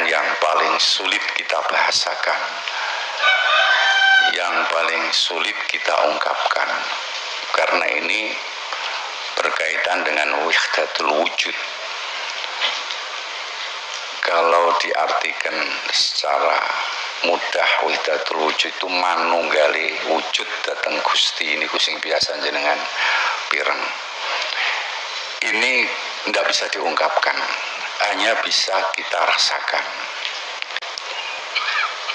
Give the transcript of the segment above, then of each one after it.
pengertian yang paling sulit kita bahasakan, yang paling sulit kita ungkapkan, karena ini berkaitan dengan wahdatul wujud. Kalau diartikan secara mudah, wahdatul wujud itu manunggali wujud dateng Gusti. Ini kucing biasa jenengan pireng. Ini tidak bisa diungkapkan, hanya bisa kita rasakan.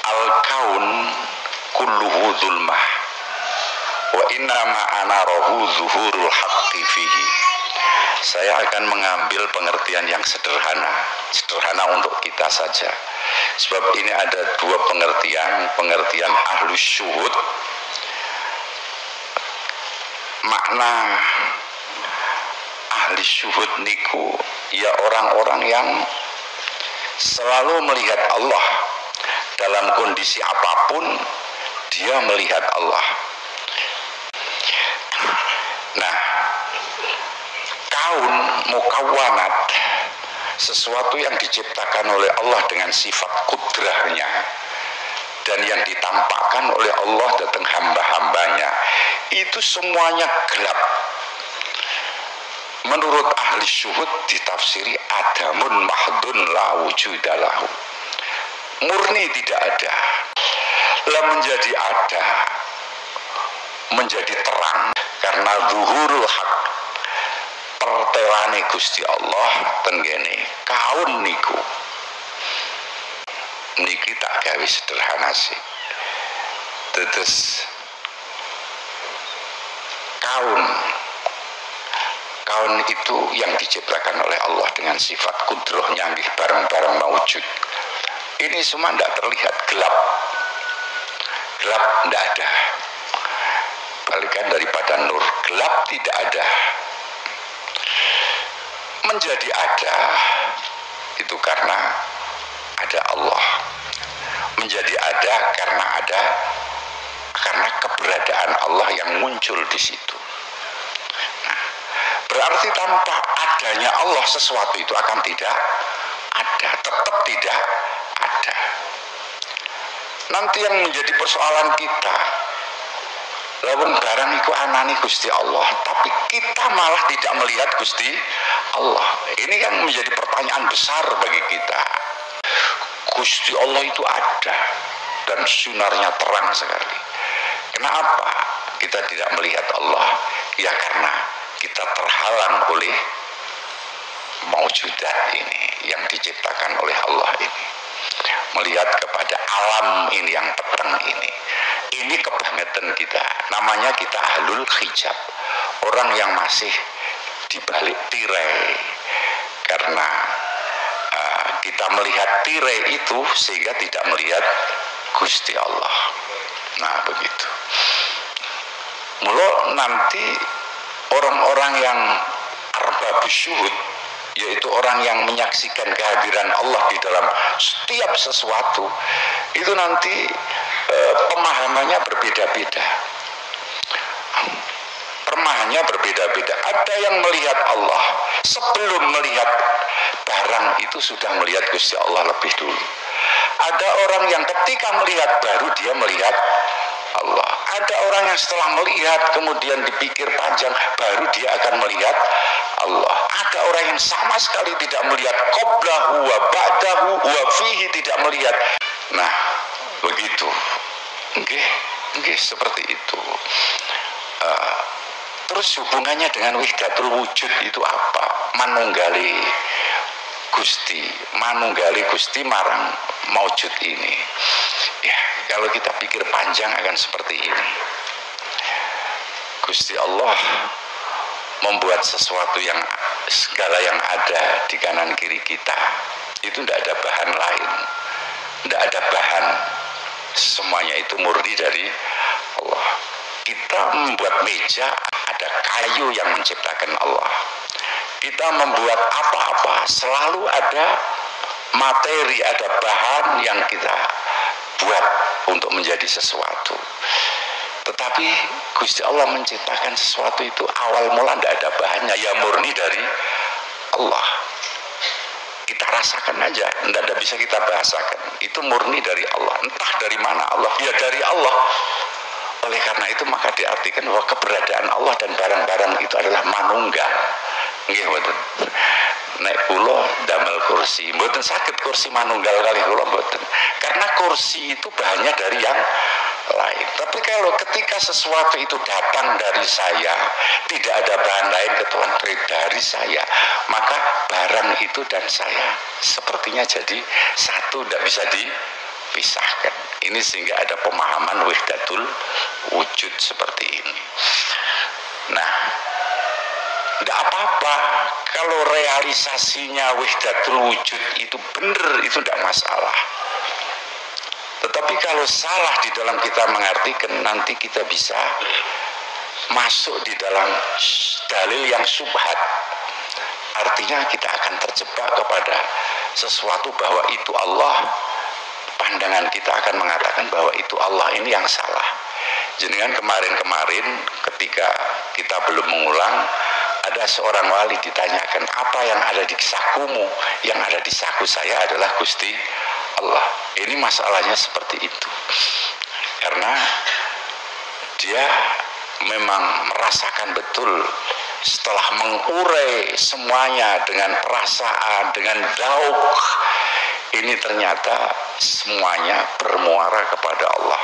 Al-kaun kulluhu zulmah wa innama ana rohu zuhurul haqqi fihi. Saya akan mengambil pengertian yang sederhana untuk kita saja. Sebab ini ada dua pengertian ahlus syuhud. Makna ahli syuhud niku ya orang-orang yang selalu melihat Allah. Dalam kondisi apapun dia melihat Allah. Nah, kaun mukawwanat, sesuatu yang diciptakan oleh Allah dengan sifat kudrahnya dan yang ditampakkan oleh Allah datang hamba-hambanya, itu semuanya gelap. Menurut ahli syuhud ditafsiri adamun mahdun la wujudalahu, murni tidak ada. Lah menjadi ada, menjadi terang karena zuhurul haq, pertelane Gusti Allah tenggene kaun niku. Niki tak gawe sederhana sih. Terus kaun itu yang diciptakan oleh Allah dengan sifat kudrohnya nggih bareng-bareng maujud. Ini semua tidak terlihat, gelap tidak ada. Balikan daripada nur, gelap tidak ada. Menjadi ada itu karena ada Allah. Menjadi ada karena keberadaan Allah yang muncul di situ. Nah, berarti tanpa adanya Allah sesuatu itu akan tidak ada, tetap tidak ada. Nanti yang menjadi persoalan kita, lawan barang iku anani Gusti Allah, tapi kita malah tidak melihat Gusti Allah. Ini kan menjadi pertanyaan besar bagi kita. Gusti Allah itu ada dan sinarnya terang sekali. Kenapa kita tidak melihat Allah? Ya karena kita terhalang oleh maujudat ini yang diciptakan oleh Allah ini. Melihat kepada alam ini yang peteng ini kebangetan kita. Namanya kita ahlul hijab, orang yang masih di balik tirai, karena kita melihat tirai itu sehingga tidak melihat Gusti Allah. Nah begitu. Mula nanti orang-orang yang arbabus syuhud, yaitu orang yang menyaksikan kehadiran Allah di dalam setiap sesuatu, itu nanti pemahamannya berbeda-beda. Pemahamannya berbeda-beda. Ada yang melihat Allah sebelum melihat barang itu sudah melihat Gusti Allah lebih dulu. Ada orang yang ketika melihat baru dia melihat Allah. Ada orang yang setelah melihat kemudian dipikir panjang baru dia akan melihat Allah. Ada orang yang sama sekali tidak melihat, qablahu wa ba'dahu wa fihi, tidak melihat. Nah begitu. Nggih seperti itu. Terus hubungannya dengan wahdatul wujud itu apa? Manunggali Gusti marang maujud ini. Ya, kalau kita pikir panjang akan seperti ini. Gusti Allah membuat sesuatu yang segala yang ada di kanan kiri kita itu tidak ada bahan lain, tidak ada bahan, semuanya itu murni dari Allah. Kita membuat meja, ada kayu yang menciptakan Allah. Kita membuat apa-apa selalu ada materi, ada bahan yang kita buat untuk menjadi sesuatu. Tetapi Gusti Allah menciptakan sesuatu itu awal mula tidak ada bahannya, ya murni dari Allah. Kita rasakan aja, tidak bisa kita bahasakan. Itu murni dari Allah. Entah dari mana Allah, ya dari Allah. Oleh karena itu maka diartikan bahwa keberadaan Allah dan barang-barang itu adalah manunggal. Nggih mboten. Nek kula damel kursi, mboten saged kursi manunggal kali kula mboten. Karena kursi itu bahannya dari yang lain. Tapi kalau ketika sesuatu itu datang dari saya, tidak ada bahan lain kecuali dari saya, maka barang itu dan saya sepertinya jadi satu, tidak bisa dipisahkan. Ini sehingga ada pemahaman wahdatul wujud seperti ini. Nah, tidak apa-apa kalau realisasinya wahdatul wujud itu benar, itu tidak masalah. Tetapi kalau salah di dalam kita mengartikan, nanti kita bisa masuk di dalam dalil yang syubhat. Artinya kita akan terjebak kepada sesuatu bahwa itu Allah. Pandangan kita akan mengatakan bahwa itu Allah, ini yang salah. Jenengan kemarin-kemarin ketika kita belum mengulang, ada seorang wali ditanyakan, apa yang ada di sakumu? Yang ada di saku saya adalah Gusti Allah. Ini masalahnya seperti itu. Karena dia memang merasakan betul setelah mengurai semuanya dengan perasaan, dengan dzauq, ini ternyata semuanya bermuara kepada Allah.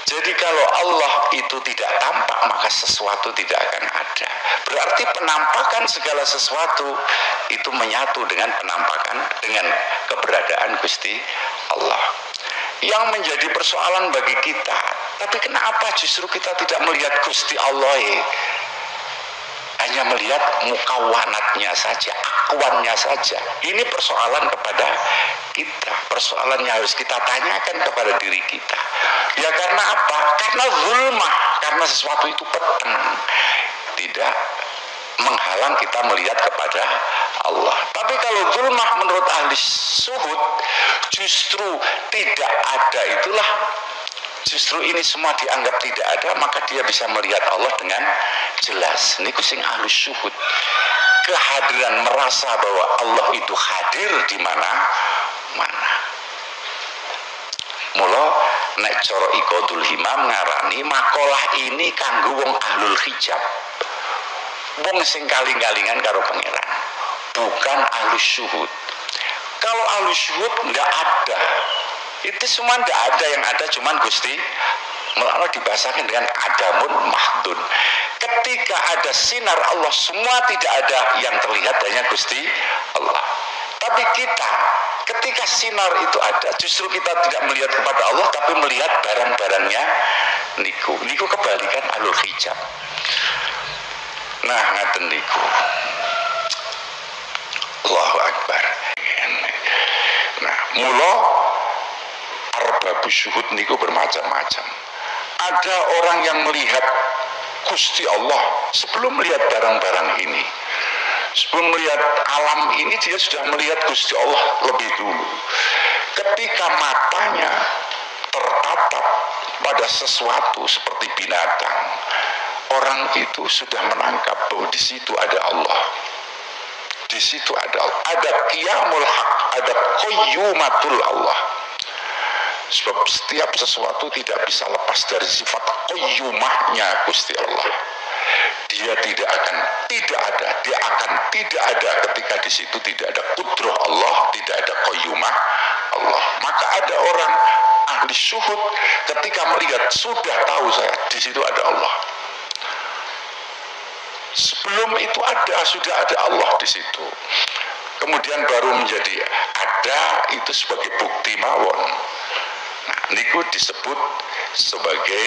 Jadi kalau Allah itu tidak tampak, maka sesuatu tidak akan ada. Berarti penampakan segala sesuatu itu menyatu dengan penampakan, dengan keberadaan Gusti Allah. Yang menjadi persoalan bagi kita, tapi kenapa justru kita tidak melihat Gusti Allah hanya melihat mukawanatnya saja, akwannya saja. Ini persoalan kepada kita, persoalan yang harus kita tanyakan kepada diri kita. Ya karena apa? Karena zulmah, karena sesuatu itu peteng, tidak menghalang kita melihat kepada Allah. Tapi kalau zulmah menurut ahli suhud justru tidak ada, itulah justru ini semua dianggap tidak ada, maka dia bisa melihat Allah dengan jelas. Ini kucing ahlus syuhud, kehadiran, merasa bahwa Allah itu hadir di mana-mana. Mula nek cara Iqadul Himam ngarani makalah ini kanggo wong ahlul hijab, wong sing kaling-kalingan karo pangeran, bukan ahlus syuhud. Kalau ahlus syuhud nggak ada, itu semua tidak ada, yang ada cuman Gusti. Malah dibahasakan dengan adamun mahdun. Ketika ada sinar Allah, semua tidak ada yang terlihat, hanya Gusti Allah. Tapi kita, ketika sinar itu ada, justru kita tidak melihat kepada Allah, tapi melihat barang-barangnya. Niku kebalikan ahlul hijab. Nah, ngaten niku. Allahu Akbar. Nah, mula arbabus syuhud niku bermacam-macam. Ada orang yang melihat Gusti Allah sebelum melihat barang-barang ini. Sebelum melihat alam ini, dia sudah melihat Gusti Allah lebih dulu. Ketika matanya tertatap pada sesuatu seperti binatang, orang itu sudah menangkap bahwa di situ ada Allah. Di situ ada Allah. Ada qiyamul haq, ada qayyumatul Allah. Sebab setiap sesuatu tidak bisa lepas dari sifat qayyumahnya Gusti Allah. Dia tidak akan tidak ada, dia akan tidak ada ketika di situ tidak ada qudrah Allah, tidak ada qayyumah Allah. Maka ada orang ahli syuhud ketika melihat, sudah tahu saya di situ ada Allah. Sebelum itu ada, sudah ada Allah di situ. Kemudian baru menjadi ada, itu sebagai bukti mawon. Nah, niku disebut sebagai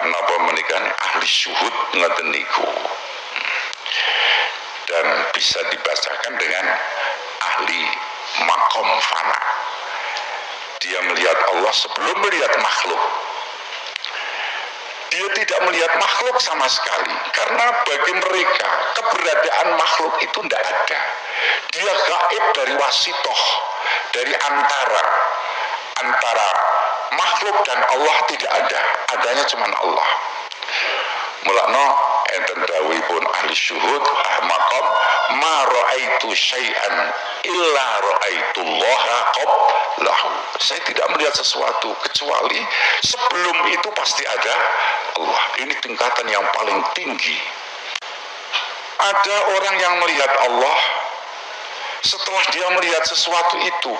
napa menikah ahli syuhud ngoten niku. Dan bisa dibacakan dengan ahli makom fana. Dia melihat Allah sebelum melihat makhluk. Dia tidak melihat makhluk sama sekali, karena bagi mereka keberadaan makhluk itu tidak ada. Dia gaib dari wasitoh, dari antara makhluk dan Allah tidak ada, adanya cuma Allah. Mulakno enten dawuhipun ahli syuhud maqam ma raaitu syai'an illa raaitullaha qablahu. Saya tidak melihat sesuatu kecuali sebelum itu pasti ada Allah. Ini tingkatan yang paling tinggi. Ada orang yang melihat Allah setelah dia melihat sesuatu itu.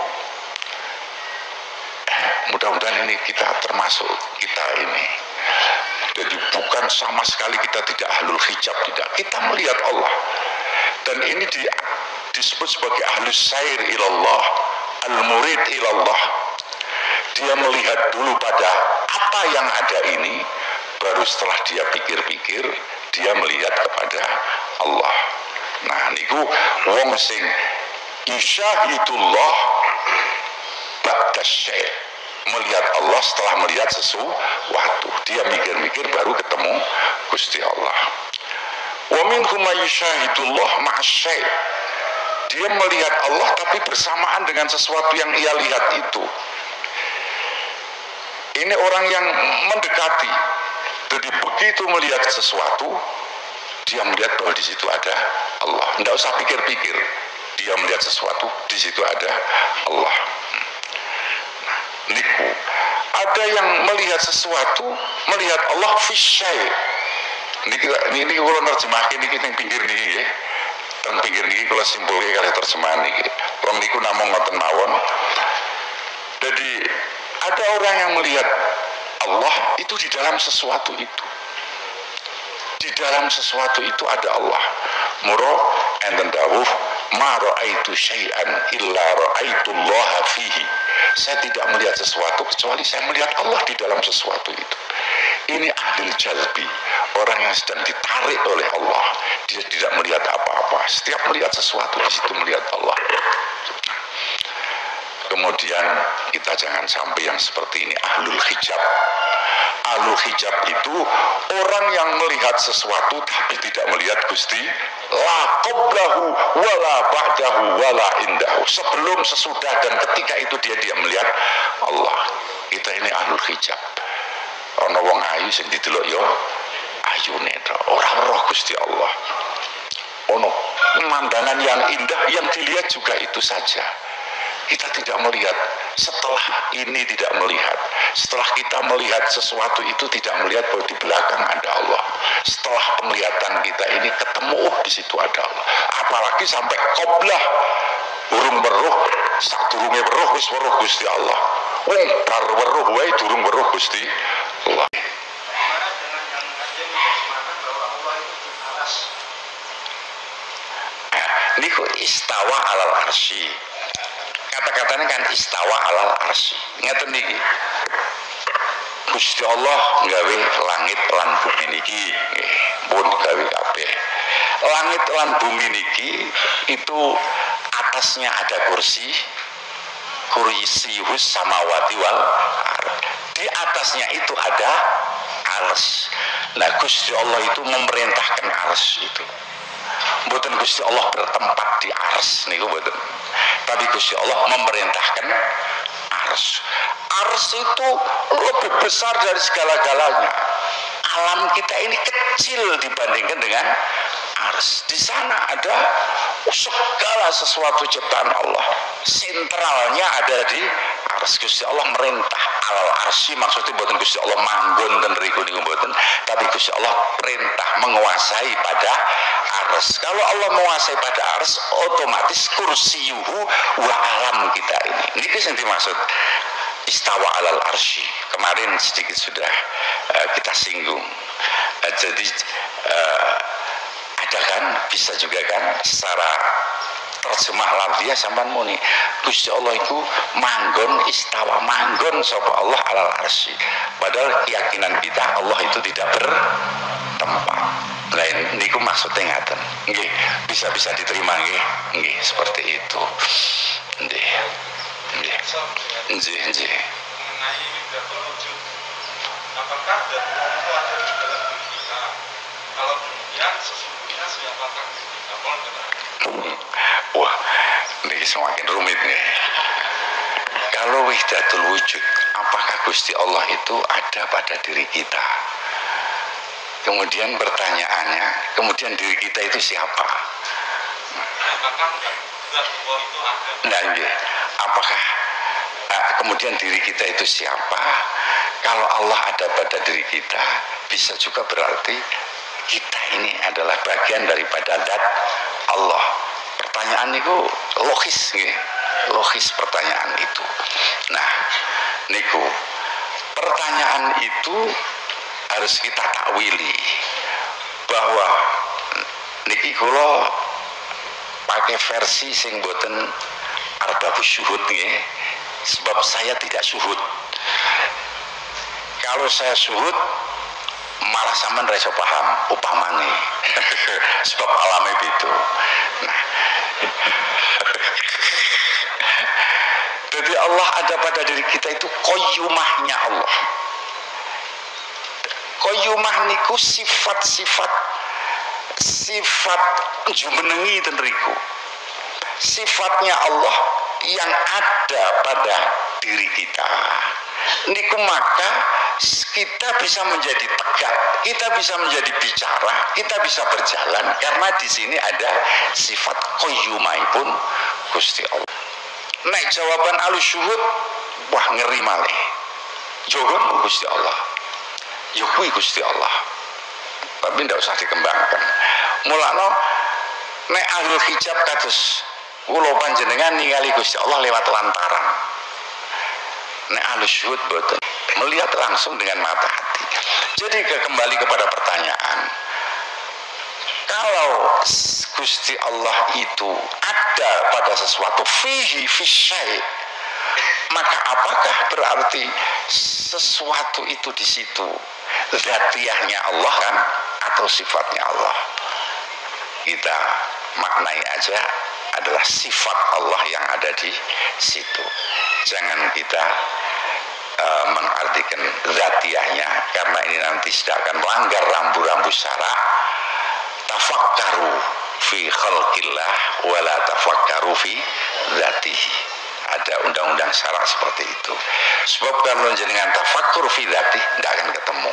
Mudah-mudahan ini kita termasuk kita ini. Jadi bukan sama sekali kita tidak ahlul hijab, tidak. Kita melihat Allah. Dan ini disebut sebagai ahlus sair ilallah, al-murid ilallah. Dia melihat dulu pada apa yang ada ini, baru setelah dia pikir-pikir, dia melihat kepada Allah. Nah, niku wong sing isyahidullah ba'da syai', melihat Allah setelah melihat sesuatu. Dia mikir-mikir baru ketemu Gusti Allah. Wa minhum may yusyahidullah ma'asyai'. Dia melihat Allah tapi bersamaan dengan sesuatu yang ia lihat itu. Ini orang yang mendekati. Jadi begitu melihat sesuatu, dia melihat bahwa di situ ada Allah. Tidak usah pikir-pikir. Dia melihat sesuatu, di situ ada Allah. Niku ada yang melihat sesuatu, melihat Allah fisyai. Ini kalau nerjemahkan ini yang pinggir nih, ya. Teng pinggir nih kalau simpulnya kali terjemahan nih. Wong niku namung ngoten mawon. Jadi ada orang yang melihat Allah itu di dalam sesuatu itu. Di dalam sesuatu itu ada Allah. Muro enten dawuh ma raaitu syai'an illa raaitullaha fihi. Saya tidak melihat sesuatu kecuali saya melihat Allah di dalam sesuatu itu. Ini adil jalbi, orang yang sedang ditarik oleh Allah. Dia tidak melihat apa-apa. Setiap melihat sesuatu di situ melihat Allah. Kemudian kita jangan sampai yang seperti ini, ahlul hijab. Ahlul hijab itu orang yang melihat sesuatu tapi tidak melihat Gusti, la qablahu wala ba'dahu wala indahu. Sebelum, sesudah, dan ketika itu dia melihat Allah. Kita ini ahlul hijab. Ana wong ayu sing didelok yo ayune ora roh Gusti Allah. Ono pemandangan yang indah yang dilihat juga itu saja. Kita tidak melihat. Setelah ini tidak melihat. Setelah kita melihat sesuatu itu tidak melihat bahwa di belakang ada Allah. Setelah penglihatan kita ini ketemu di situ ada Allah. Apalagi sampai qoblah, urung weruh, sadurunge weruh wis weruh Gusti Allah. Wong bar weruh wae durung weruh Gusti Allah. Niku istawa alal arsy. Kata-katanya kan istawa alal arsy. Ngeten niki. Gusti Allah nggawe langit lan bumi niki, nggih, pun gawe kabeh. Langit lan bumi niki itu atasnya ada kursi, kursiyus samawati wal ardh. Di atasnya itu ada arsy. Nah, Gusti Allah itu memerintahkan arsy itu. Mboten Gusti Allah bertempat di arsy niku mboten. Tapi Gusti Allah memerintahkan arsy. Arsy itu lebih besar dari segala-galanya. Alam kita ini kecil dibandingkan dengan arsy. Di sana ada segala sesuatu ciptaan Allah. Sentralnya ada di arsy. Gusti Allah merintah alal arsy, maksudnya buatan Gusti Allah manggon dan riku niku mboten, tapi Gusti Allah perintah menguasai pada arsy. Kalau Allah menguasai pada arsy, otomatis kursiyuhu wa alam kita ini. Niki sing dimaksud istawa alal arsy. Kemarin sedikit sudah kita singgung. Jadi ada kan, bisa juga kan secara terjemah lafziah sampean muni Gusti Allah itu manggon, istawa manggon sapa Allah alal arsy. Padahal keyakinan kita Allah itu tidak bertempat. Lain niku maksudnya ngaten. Nggih, bisa diterima nggih. Nggih, seperti itu. Nggih. Nggih. Nggih. Mengenai wahdatul wujud. Apakah dan itu ada di dalam diri kita? Kalau demikian sesungguhnya siapakah kita? Mohon keterangan. Wah, ini semakin rumit nih. Kalau wahdatul wujud, apakah Gusti Allah itu ada pada diri kita? Kemudian pertanyaannya, kemudian diri kita itu siapa? Nah, apakah kemudian diri kita itu siapa? Kalau Allah ada pada diri kita, bisa juga berarti kita ini adalah bagian daripada zat Allah. Pertanyaan itu logis, logis pertanyaan itu. Nah, niku pertanyaan itu harus kita takwili bahwa niki kula pakai versi sing boten arbabus syuhud nggih, sebab saya tidak syuhud. Kalau saya syuhud malah sampean ra iso paham upamane sebab alame itu. Nah, jadi Allah ada pada diri kita itu qayyumahnya Allah. Qayyumah niku sifat jumenengi ten riku. Sifatnya Allah yang ada pada diri kita. Niku maka kita bisa menjadi tegak, kita bisa menjadi bicara, kita bisa berjalan karena di sini ada sifat qayyumahipun Gusti Allah. Nek jawaban alusyuhud, wah ngeri malih. Jawaban Gusti Allah. Ya kuwi Gusti Allah. Tapi ndak usah dikembangkan. Mulane nek ahlul hijab kados kula panjenengan ningali Gusti Allah lewat lantaran. Nek alusyuhud boten, melihat langsung dengan mata hati. Jadi kembali kepada pertanyaan, kalau Gusti Allah itu ada pada sesuatu fihi fisyai, maka apakah berarti sesuatu itu di situ zatiahnya Allah kan atau sifatnya Allah? Kita maknai aja adalah sifat Allah yang ada di situ. Jangan kita mengartikan zatiahnya, karena ini nanti sudah akan melanggar rambu-rambu syara. Tafakkaru fi khalqillah wala tafakkaru fi zatihi. Ada undang-undang syara seperti itu. Sebab kalau jenengan tafakkur fi zatihi tidak akan ketemu.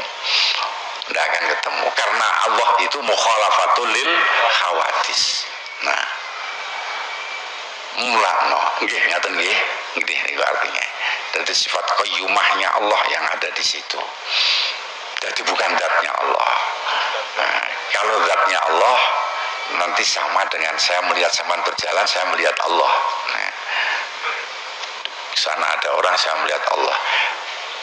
Tidak akan ketemu karena Allah itu mukhalafatul lil hawadis. Nah, mulakno nggih ngaten nggih. Itu artinya. Jadi sifat qayyumahnya Allah yang ada di situ. Jadi bukan zatnya Allah. Nah, kalau zatnya Allah nanti sama dengan saya melihat sampean berjalan, saya melihat Allah. Nah, sana ada orang, saya melihat Allah.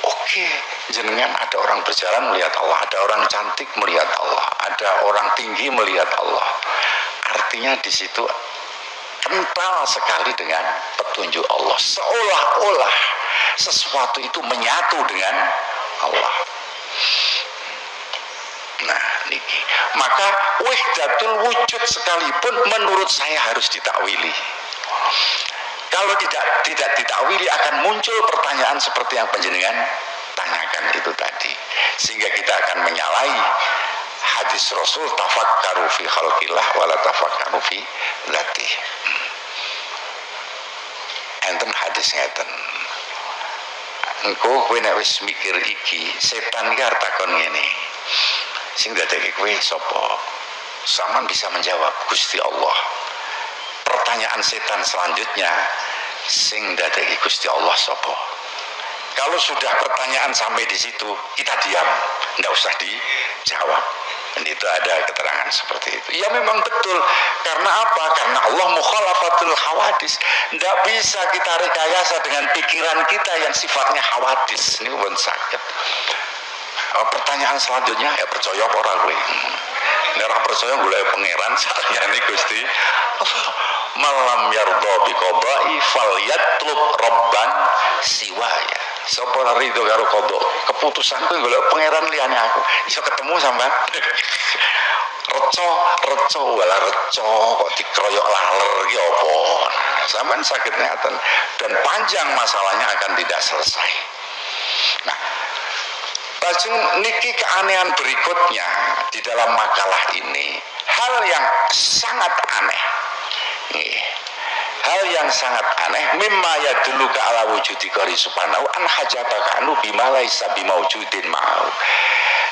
Oke, jenengan ada orang berjalan melihat Allah, ada orang cantik melihat Allah, ada orang tinggi melihat Allah. Artinya di situ kental sekali dengan petunjuk Allah, seolah-olah sesuatu itu menyatu dengan Allah. Nah, niki maka wahdatul wujud sekalipun menurut saya harus ditakwili. Kalau tidak ditakwili akan muncul pertanyaan seperti yang panjenengan tanyakan itu tadi, sehingga kita akan menyalahi hadis Rasul tafakkaru fi khalqillah wala tafakkaru fi dzatih. Enten hadis ngeten. Engko kowe nek wis mikir iki, setan iki arep takon ngene. Sing dadeki kowe sapa? Saman bisa menjawab Gusti Allah. Pertanyaan setan selanjutnya, sing dadeki Gusti Allah sapa? Kalau sudah pertanyaan sampai di situ, kita diam, ndak usah dijawab. Dan itu ada keterangan seperti itu. Ya memang betul. Karena apa? Karena Allah mukhalafatul hawadis. Ndak bisa kita rekayasa dengan pikiran kita yang sifatnya hawadis. Ini pun sakit. Pertanyaan selanjutnya, ya percaya apa orang gue? Nek percaya golek pangeran saliyane Gusti malam yardha bi qada'i falyatlub rabban siwaya. Sapa rido karo qada, keputusanku golek pangeran liyane aku. Iso ketemu sampean. Reca wala reca kok dikroyok laler iki apa? Sampean sakit ngeten dan panjang masalahnya akan tidak selesai. Nah, lajeng niki keanehan berikutnya di dalam makalah ini, hal yang sangat aneh. hal yang sangat aneh, mimma yadulluka ala wujudi qari subhanahu an hajabaka anu bima laisa bimaujudin ma'au.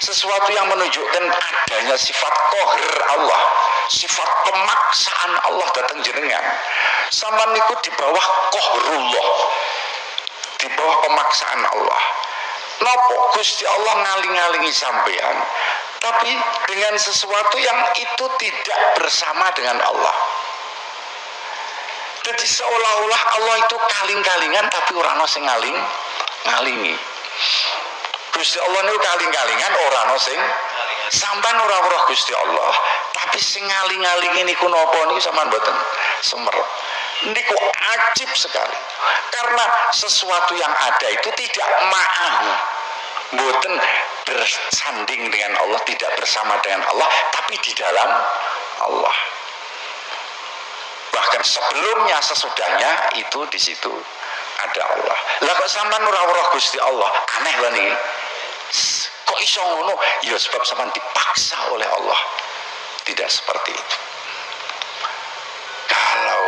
Sesuatu yang menunjukkan adanya sifat qahir Allah, sifat pemaksaan Allah datang jenengan. Sampeyan niku di bawah qahrullah, di bawah pemaksaan Allah. Napa Gusti Allah ngaling-alingi sampean, tapi dengan sesuatu yang itu tidak bersama dengan Allah. Jadi seolah-olah Allah itu kaling-kalingan tapi ora ana sing ngalingi. Gusti Allah niku kaling-kalingan ora ana sing sampean ora weruh Gusti Allah, tapi sing ngaling-alingi niku napa niku sampean mboten semerep. Niku ajib sekali. Karena sesuatu yang ada itu tidak ma'ahu, mboten bersanding dengan Allah, tidak bersama dengan Allah, tapi di dalam Allah. Bahkan sebelumnya, sesudahnya itu di situ ada Allah. Lah kok sampean ora weruh Gusti Allah? Aneh lho niki. Kok iso ngono? Ya sebab sampean dipaksa oleh Allah. Tidak seperti itu. Kalau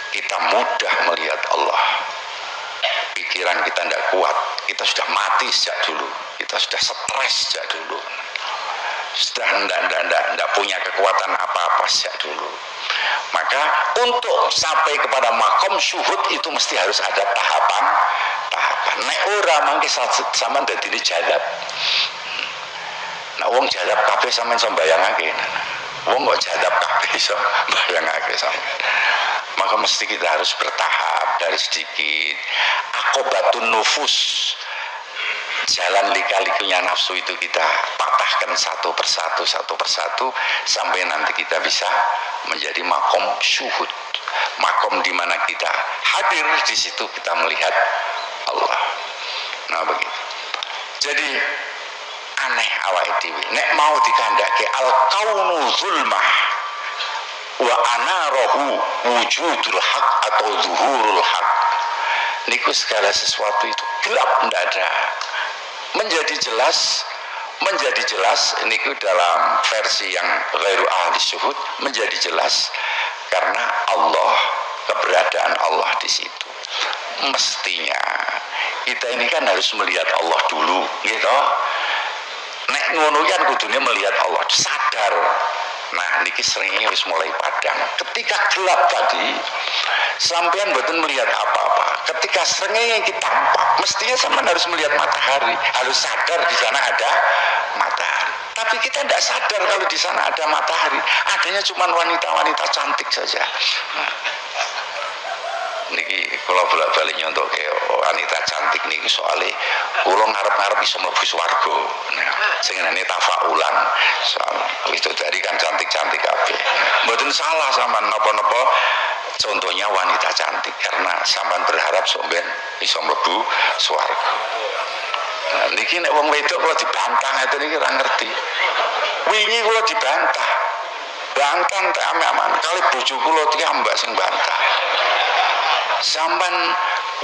kita mudah melihat Allah, pikiran kita tidak kuat, kita sudah mati sejak dulu, kita sudah stres sejak dulu, sudah tidak punya kekuatan apa-apa sejak dulu. Maka untuk sampai kepada makom syuhud itu mesti harus ada tahapan. Nek ora mangke sampean dadine jalab. Nah wong jalab kabeh sampean iso mbayangake. Wong kok jalab kabeh iso mbayangake sampean. Maka mesti kita harus bertahap dari sedikit. Akobatun nufus, jalan lika-likunya nafsu itu kita patahkan satu persatu sampai nanti kita bisa menjadi makom syuhud, makom di mana kita hadir di situ kita melihat Allah. Nah begitu. Jadi aneh awake dhewe nek mau dikandhake al kaunu zulmah wa anarahu wujudul haq atau zuhurul haq, niku segala sesuatu itu gelap mendadak menjadi jelas niku dalam versi yang ghairu ahli syuhud menjadi jelas karena Allah, keberadaan Allah di situ. Mestinya kita ini kan harus melihat Allah dulu gitu. Nek ngono kan kudunya melihat Allah, sadar. Nah niki seringnya harus mulai padang. Ketika gelap tadi sampean mboten melihat apa-apa. Ketika seringnya kita tampak, mestinya sampean harus melihat matahari, harus sadar di sana ada matahari. Tapi kita tidak sadar kalau di sana ada matahari. Adanya cuma wanita-wanita cantik saja. Niki kalau bolak-balik nyontok ke wanita cantik niki soalnya kula ngarep-ngarep iso mlebu swarga. Nah, sing ngene tafaulan. Soal itu dari kan cantik-cantik kabeh. Mboten salah sampean napa-napa contohnya wanita cantik karena sampean berharap sampean iso mlebu swarga. Nah, niki nek wong wedok kula dibantah ngeten niki ora ngerti. Wingi kula dibantah. Bantah tak aman kali bojo kula tiyambak sing bantah. Sampan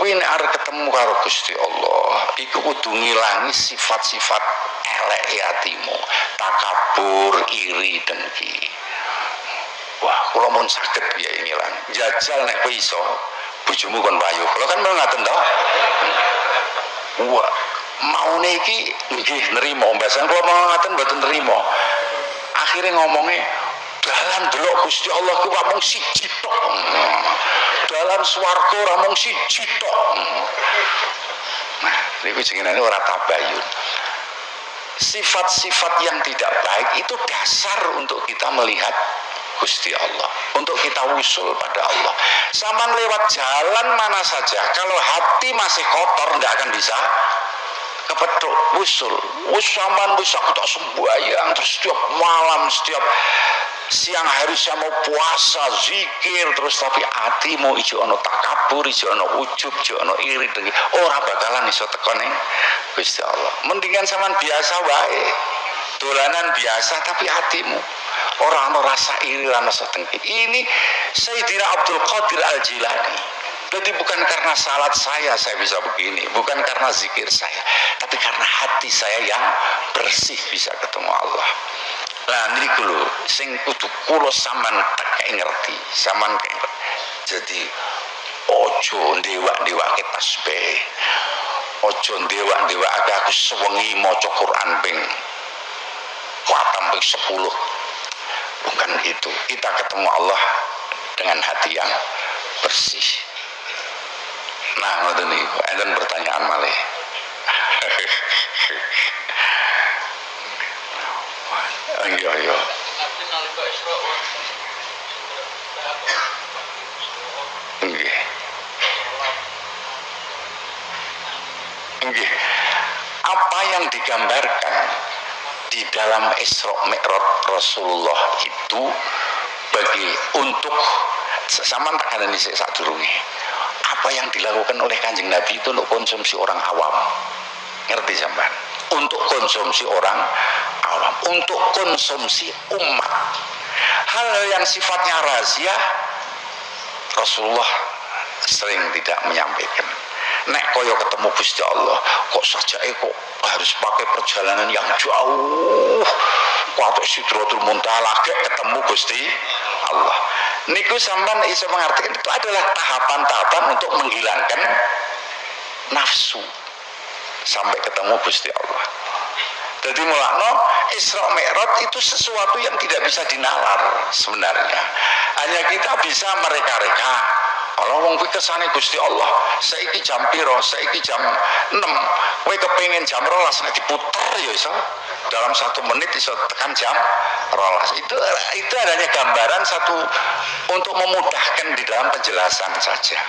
win arep ketemu karo Gusti Allah iku kudu ngilangi sifat-sifat elek atimu, takabur, iri, dengki. Wah, kula mun saged ya ngilang. Jajal nek kowe iso bojomu kon wayuh. Kula kan ngaten to. Wah, maune iki nggih nrimo, mbasan kula ngaten mboten nrimo. Akhire ngomongnya dalan delok Gusti Allah ku mung siji tok. Dalam swarga ora mung siji tok. Nah, niku jenenge ora tabayun. Sifat-sifat yang tidak baik itu dasar untuk kita melihat Gusti Allah, untuk kita usul pada Allah. Sama lewat jalan mana saja, kalau hati masih kotor nggak akan bisa kepethuk usul. Usaman bisa kita sembahyang terus setiap malam, setiap siang hari saya mau puasa, zikir terus tapi hatimu ijo ono takabur, ijo ono ujub, ijo ono iri dengki, ora bakalan iso teko ning Gusti Allah. Mendingan sampean biasa wae. Dolanan biasa tapi hatimu ora ono rasa iri, ora ono rasa dengki. Ini Sayyidina Abdul Qadir Al-Jilani. Jadi bukan karena salat saya bisa begini, bukan karena zikir saya, tapi karena hati saya yang bersih bisa ketemu Allah. Lah niku lho sing kudu kula sampean tak ngerti, sampean Jadi ojo ndewak-ndewake tasbih, ojo ndewak-ndewake aku sewengi maca Quran ping 10. Bukan itu. Kita ketemu Allah dengan hati yang bersih. Nah, ngoten niku. Enten pertanyaan malih. Iya. Nggih. Apa yang digambarkan di dalam Isra Mi'raj Rasulullah itu untuk sama tak ada nih sadurunge. Apa yang dilakukan oleh Kanjeng Nabi itu untuk konsumsi orang awam. Ngerti sampean? Untuk konsumsi orang awam, untuk konsumsi umat. Hal yang sifatnya rahasia Rasulullah sering tidak menyampaikan. Nek koyo ketemu Gusti Allah, kok saja kok harus pakai perjalanan yang jauh. Kok Sidratul Muntaha lagi ketemu Gusti Allah. Niku sampean iso mengartikan itu adalah tahapan-tahapan untuk menghilangkan nafsu sampai ketemu Gusti Allah. Jadi mulakno Isra Mi'raj itu sesuatu yang tidak bisa dinalar sebenarnya. Hanya kita bisa mereka-reka. Kalau wong kuwi kesane Gusti Allah, saiki jam piro? Saiki jam 6. Kowe kepengin jam 12 nek diputer ya iso. Dalam 1 menit iso tekan jam 12. Itu adanya gambaran satu untuk memudahkan di dalam penjelasan saja.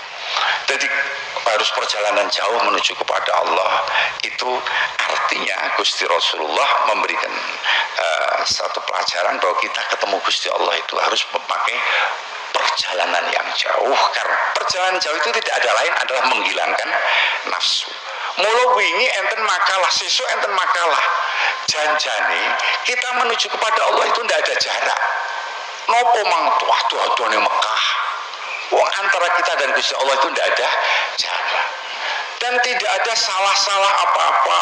Jadi harus perjalanan jauh menuju kepada Allah. Itu artinya Gusti Rasulullah memberikan satu pelajaran bahwa kita ketemu Gusti Allah itu harus memakai perjalanan yang jauh, karena perjalanan jauh itu tidak ada lain adalah menghilangkan nafsu. Mula wingi enten makalah, sesuk enten makalah. Janjane kita menuju kepada Allah itu tidak ada jarak. Nopo mang tuah ning Mekah. Wong antara kita dan Gusti Allah itu tidak ada jarak. Dan tidak ada salah-salah apa-apa.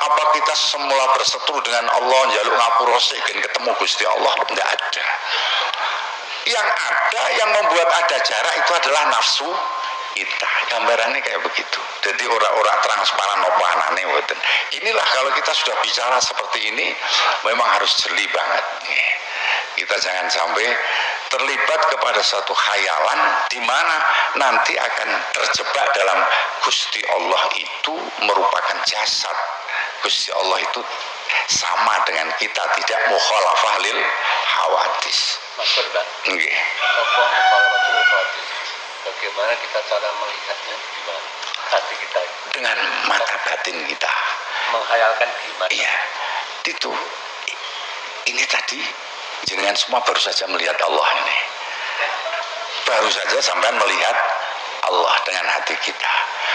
Apa kita semula berseteru dengan Allah, njaluk ngapura sik ketemu Gusti Allah, tidak ada. Yang ada, yang membuat ada jarak itu adalah nafsu kita. Gambarannya kayak begitu. Jadi orang-orang transparan apa anane mboten. Inilah kalau kita sudah bicara seperti ini memang harus jeli banget. Kita jangan sampai terlibat kepada suatu khayalan di mana nanti akan terjebak dalam Gusti Allah itu merupakan jasad. Gusti Allah itu sama dengan kita, tidak mukhalafah lil hawadis. Maksud Pak, nggih. Bagaimana kita cara melihatnya, gimana hati kita dengan mata batin kita menghayalkan gimana? Iya, itu ini tadi jenengan semua baru saja melihat Allah ini, baru saja sampai melihat Allah dengan hati kita.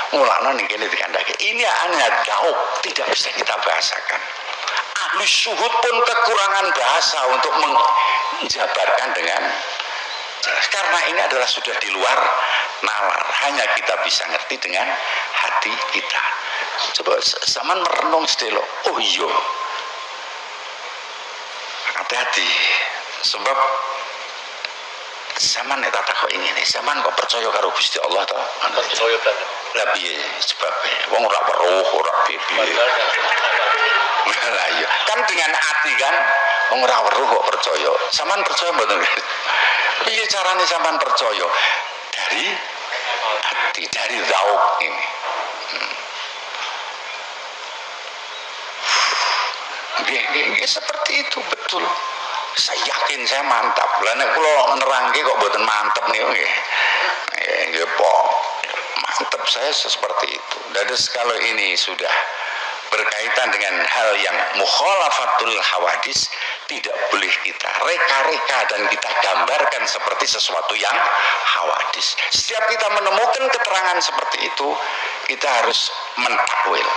Mulanya nih kini dikandaki ini hanya dauk, tidak bisa kita bahasakan. Ahli syuhud pun kekurangan bahasa untuk menjabarkan dengan jelas, karena ini adalah sudah di luar nalar, hanya kita bisa ngerti dengan hati kita. Coba zaman merenung sedelo, oh iya, hati-hati, sebab zaman nek tak kok ini nih, zaman kok percaya karo Gusti Allah toh? Percaya banget. Lah piye sebabe? Wong ora weruh, ora piye. Lah iya, kan dengan hati kan, wong ora weruh kok percaya. Sampean percaya mboten? Piye carane sampean percaya? Dari hati, dari zauk ini. Nggih, seperti itu betul. Saya yakin, saya mantap. Lah nek kula nerangke kok mboten mantep niku nggih. Nggih, mantep saya seperti itu. Dan kalau ini sudah berkaitan dengan hal yang mukhalafatul hawadis, tidak boleh kita reka-reka dan kita gambarkan seperti sesuatu yang hawadis. Setiap kita menemukan keterangan seperti itu, kita harus mentakwil.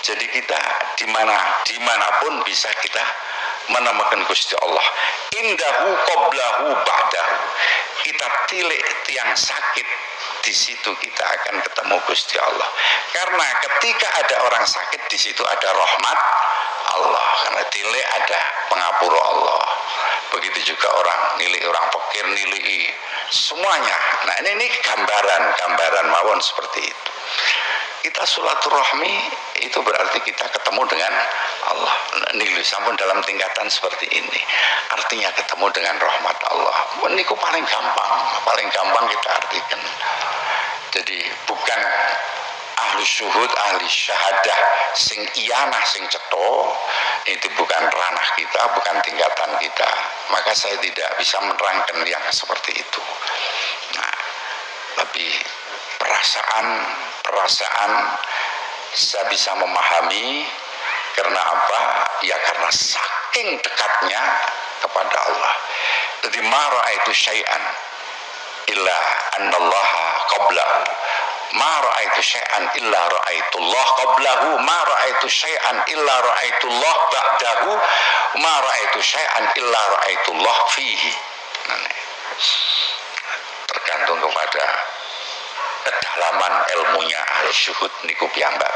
Jadi kita dimanapun bisa kita menemukan Gusti Allah. Indahu qoblahu ba'dahu. Kita tilik tiang sakit, di situ kita akan ketemu Gusti Allah. Karena ketika ada orang sakit, di situ ada rahmat Allah. Karena tilik ada pengapura Allah. Begitu juga orang fakir nilai semuanya. Nah ini gambaran mawon seperti itu. Kita silaturahmi itu berarti kita ketemu dengan Allah. Niku sampun dalam tingkatan seperti ini. Artinya ketemu dengan rahmat Allah. Niku paling gampang kita artikan. Jadi bukan ahli syuhud, ahli syahadah sing iyanah sing cetha, itu bukan ranah kita, bukan tingkatan kita. Maka saya tidak bisa menerangkan yang seperti itu. Nah, lebih perasaan saya bisa memahami. Karena apa? Ya karena saking dekatnya kepada Allah. Jadi ma ra'aitu syai'an illa annallaha qablahu, ma ra'aitu syai'an illa ra'aitullah qablahu, ma ra'aitu syai'an illa ra'aitullah ba'dahu, ma ra'aitu syai'an illa ra'aitullah fihi. Tergantung kepada kedalaman ilmunya ahli syuhud niku piyambak.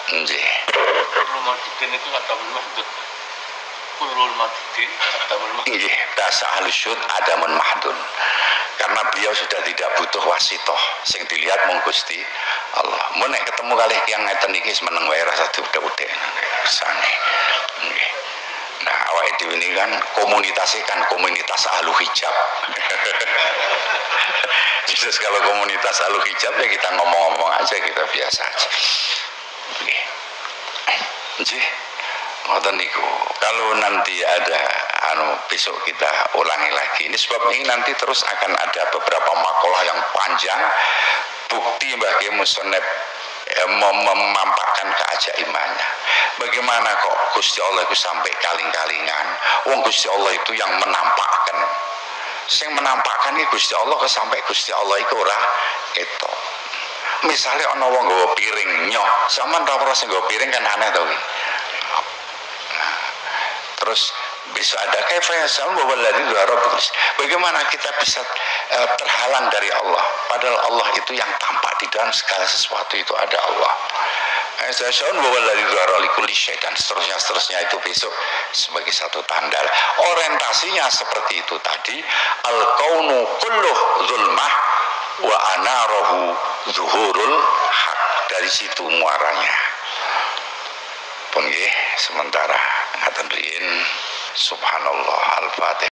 Nggih. Kulul madudin itu adamul mahdud. Kulul madudin adamul mahdud. Nggih, bahasa ahli syuhud adamun mahdun. Karena beliau sudah tidak butuh wasitoh sing dilihat mung Gusti Allah. Mun nek ketemu kalih tiyang ngeten iki meneng wae rasa diudek-udek rasane. Nggih. Nah, awake dhewe ini kan komunitas ahlu hijab. Terus kalau komunitas ahlu hijab ya kita ngomong-ngomong aja, kita biasa aja. Nggih. Ngoten niku. Kalau nanti ada besok kita ulangi lagi. Ini sebab ini nanti terus akan ada beberapa makalah yang panjang bukti bagi musonep memampakkan keajaibannya. Bagaimana kok Gusti Allah itu sampai kaling-kalingan? Wong Gusti Allah itu yang menampakkan. Sing menampakkan iki Gusti Allah kok sampai Gusti Allah iku ora ketok. Misalnya ana wong nggawa piring nyoh, sampean ora ora sing nggawa piring kan aneh to kuwi. Terus bisa ada kaifa bahwa lagi bagaimana kita bisa terhalang dari Allah, padahal Allah itu yang tampak di dalam segala sesuatu, itu ada Allah. Bahwa lagi dan seterusnya itu besok sebagai satu tanda. Orientasinya seperti itu tadi, al kaunu kulluh zulmah wa anarahu zuhurul haq. Dari situ muaranya. Pun sementara ngaten riyin subhanallah al-fatihah.